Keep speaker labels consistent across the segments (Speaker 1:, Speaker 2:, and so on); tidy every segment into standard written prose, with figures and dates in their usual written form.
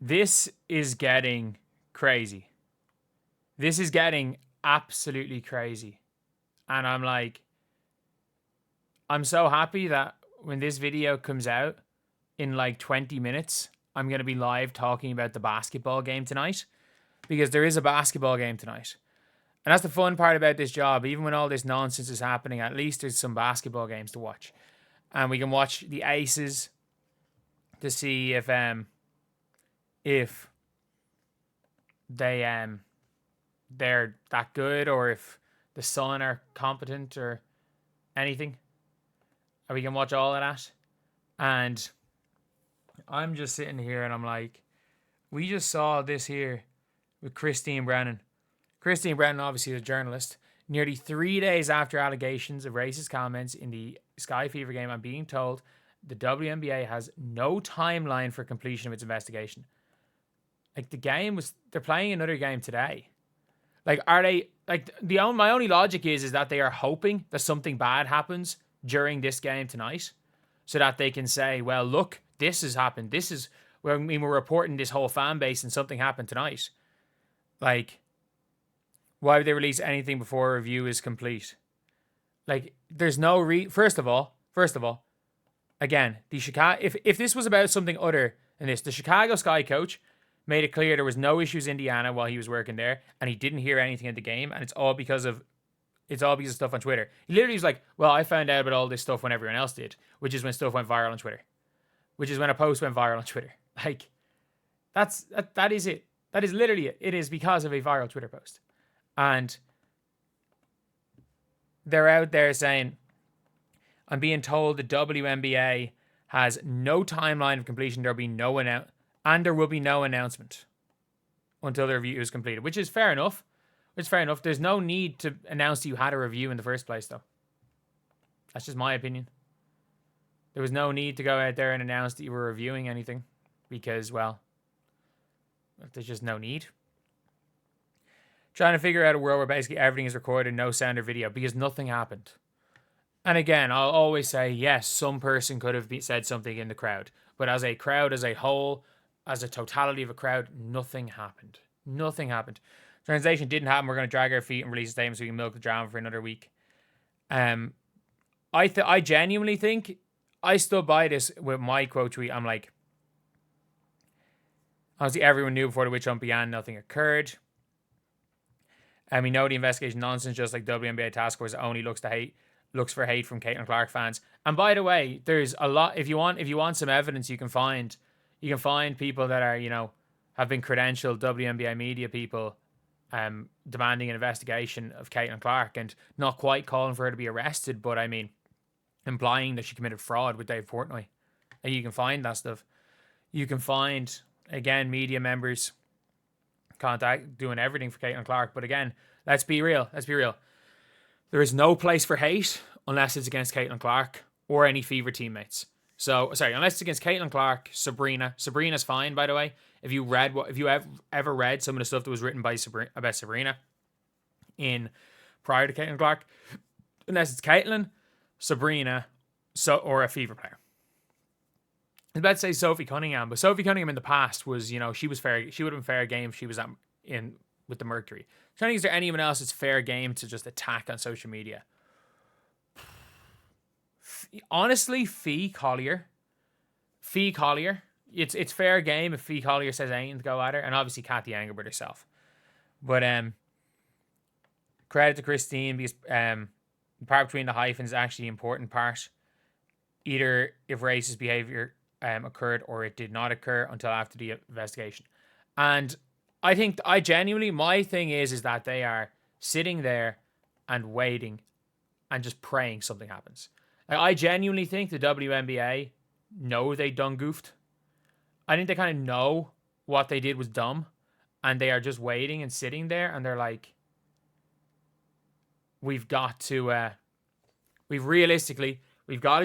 Speaker 1: This is getting crazy. This is getting absolutely crazy. And I'm like, I'm so happy that when this video comes out in like 20 minutes, I'm going to be live talking about the basketball game tonight, because there is a basketball game tonight. And that's the fun part about this job. Even when all this nonsense is happening, at least there's some basketball games to watch. And we can watch the Aces to see if they're that good, or if the Sun are competent or anything. And we can watch all of that. And I'm just sitting here and I'm like, we just saw this here with Christine Brennan. Christine Brennan, obviously a journalist, nearly 3 days after allegations of racist comments in the Sky Fever game, I'm being told the WNBA has no timeline for completion of its investigation. Like, the game was, they're playing another game today. Like, are they, like, my only logic is that they are hoping that something bad happens during this game tonight, so that they can say, well, look, this has happened. This is, well, I mean, we're reporting this whole fan base and something happened tonight. Like, why would they release anything before a review is complete? Like, there's no first of all, again, the Chicago, if this was about something other than this, the Chicago Sky coach made it clear there was no issues in Indiana while he was working there, and he didn't hear anything at the game, and it's all because of stuff on Twitter. He literally was like, well, I found out about all this stuff when everyone else did, which is when stuff went viral on Twitter. Which is when a post went viral on Twitter. Like, that is it. That is literally it. It is because of a viral Twitter post. And they're out there saying, I'm being told the WNBA has no timeline of completion. There will be no announcement until the review is completed, which is fair enough. There's no need to announce that you had a review in the first place, though. That's just my opinion. There was no need to go out there and announce that you were reviewing anything, because, well, there's just no need. Trying to figure out a world where basically everything is recorded, no sound or video, because nothing happened. And again, I'll always say, yes, some person could have said something in the crowd, but as a crowd, as a whole, as a totality of a crowd, nothing happened. Nothing happened. Translation didn't happen. We're going to drag our feet and release a statement so we can milk the drama for another week. I genuinely think, I stood by this with my quote tweet. I'm like, obviously everyone knew before the witch hunt began, nothing occurred. And we know the investigation nonsense, just like WNBA task force only looks for hate from Caitlin Clark fans. And by the way, there's a lot. If you want some evidence, you can find people that are, have been credentialed WNBA media people, demanding an investigation of Caitlin Clark and not quite calling for her to be arrested, but I mean, implying that she committed fraud with Dave Portnoy. And you can find that stuff. You can find, again, media members doing everything for Caitlin Clark. But again, let's be real. There is no place for hate unless it's against Caitlin Clark or any Fever teammates. So, sorry, unless it's against Caitlin Clark, Breanna. Breanna's fine, by the way. If you ever read some of the stuff that was written by about Breanna prior to Caitlin Clark, unless it's Caitlin, Breanna, or a Fever player. I was about to say Sophie Cunningham, but Sophie Cunningham in the past was, she was fair. She would have been fair game if she was in with the Mercury. I'm trying to think, is there anyone else that's fair game to just attack on social media? Honestly, Fee Collier. It's fair game if Fee Collier says anything to go at her, and obviously Kathy Engelbert herself. But credit to Christine, because the part between the hyphens is actually the important part. Either if racist behavior occurred or it did not occur until after the investigation. And I think, my thing is that they are sitting there and waiting and just praying something happens. Like, I genuinely think the WNBA know they done goofed. I think they kind of know what they did was dumb, and they are just waiting and sitting there, and they're like, we've got to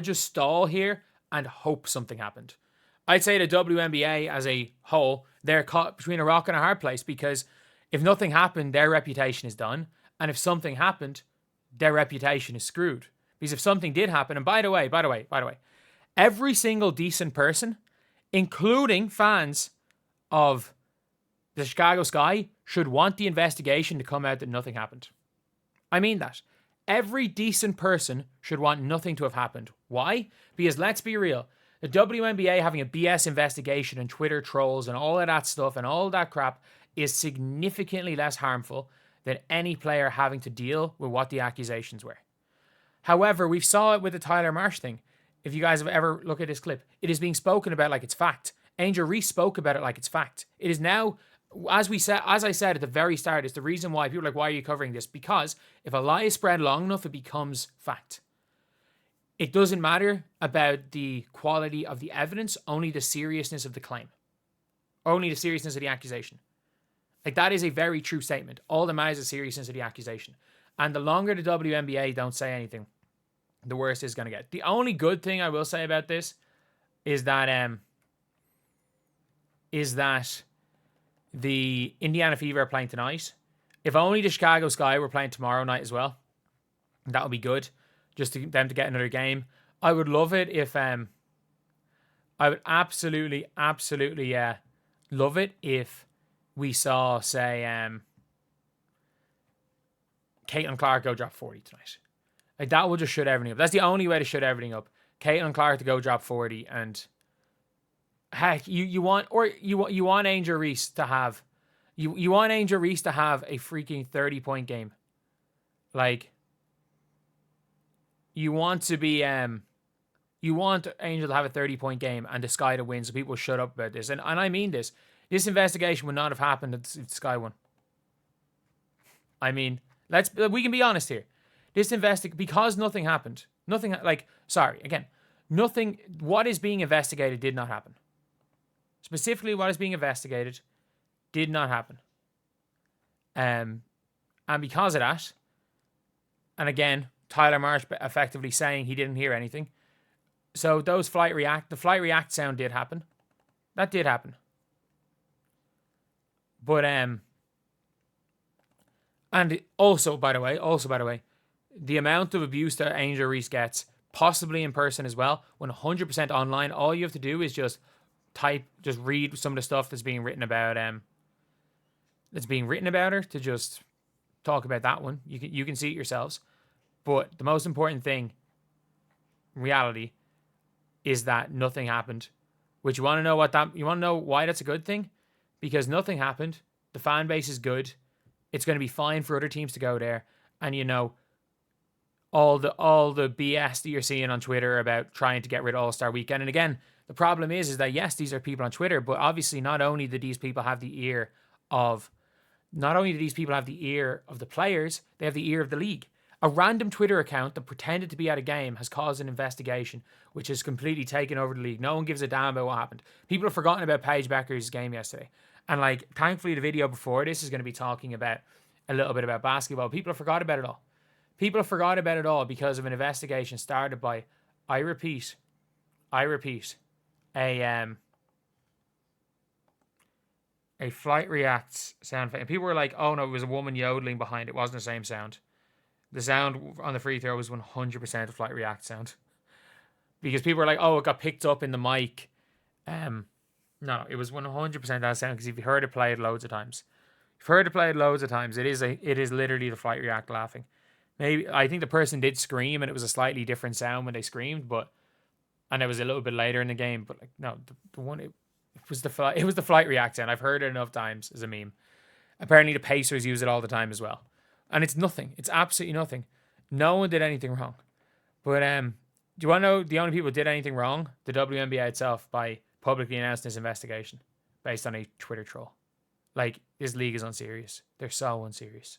Speaker 1: just stall here and hope something happened. I'd say the WNBA as a whole, they're caught between a rock and a hard place, because if nothing happened, their reputation is done. And if something happened, their reputation is screwed. Because if something did happen, and by the way, every single decent person, including fans of the Chicago Sky should want the investigation to come out that nothing happened. I mean that. Every decent person should want nothing to have happened. Why? Because let's be real. The WNBA having a BS investigation and Twitter trolls and all of that stuff and all that crap is significantly less harmful than any player having to deal with what the accusations were. However, we saw it with the Tyler Marsh thing. If you guys have ever looked at this clip, it is being spoken about like it's fact. Angel Reese spoke about it like it's fact. It is now, as I said at the very start, it's the reason why people are like, why are you covering this? Because if a lie is spread long enough, it becomes fact. It doesn't matter about the quality of the evidence, only the seriousness of the claim. Only the seriousness of the accusation. Like, that is a very true statement. All that matters is the seriousness of the accusation. And the longer the WNBA don't say anything, the worse it's going to get. The only good thing I will say about this is that the Indiana Fever are playing tonight. If only the Chicago Sky were playing tomorrow night as well, that would be good. Just to them to get another game. I would love it if I would absolutely love it if we saw, say, Caitlin Clark go drop 40 tonight. Like, that will just shut everything up. That's the only way to shut everything up. Caitlin Clark to go drop 40, and heck, you want Angel Reese to have you want Angel Reese to have a freaking 30-point game. Like, you want Angel to have a 30-point game and the Sky to win, so people shut up about this. And I mean this. This investigation would not have happened if the Sky won. I mean, we can be honest here. Because nothing happened. What is being investigated did not happen. Specifically, what is being investigated did not happen. And because of that, and again, Tyler Marsh effectively saying he didn't hear anything. So the flight react sound did happen. That did happen. But and also by the way, the amount of abuse that Angel Reese gets, possibly in person as well, 100% online, all you have to do is just read some of the stuff that's being written about her to just talk about that one. You can see it yourselves. But the most important thing, in reality, is that nothing happened. Which you want to know why that's a good thing? Because nothing happened. The fan base is good. It's going to be fine for other teams to go there. And all the BS that you're seeing on Twitter about trying to get rid of All-Star Weekend. And again, the problem is that yes, these are people on Twitter, but obviously not only do these people have the ear of the players, they have the ear of the league. A random Twitter account that pretended to be at a game has caused an investigation, which has completely taken over the league. No one gives a damn about what happened. People have forgotten about Paige Bueckers' game yesterday. And thankfully the video before this is going to be talking about a little bit about basketball. People have forgot about it all. People have forgot about it all because of an investigation started by, I repeat, a flight reacts sound. And people were like, oh no, it was a woman yodeling behind it. It wasn't the same sound. The sound on the free throw was 100% a flight react sound. Because people were like, oh, it got picked up in the mic. No, it was 100% that sound, because if you heard it played loads of times. It is literally the flight react laughing. Maybe I think the person did scream and it was a slightly different sound when they screamed, and it was a little bit later in the game, but no, it was the flight react sound. I've heard it enough times as a meme. Apparently the Pacers use it all the time as well. And it's nothing. It's absolutely nothing. No one did anything wrong. But do you want to know the only people who did anything wrong? The WNBA itself, by publicly announcing this investigation based on a Twitter troll. This league is unserious. They're so unserious.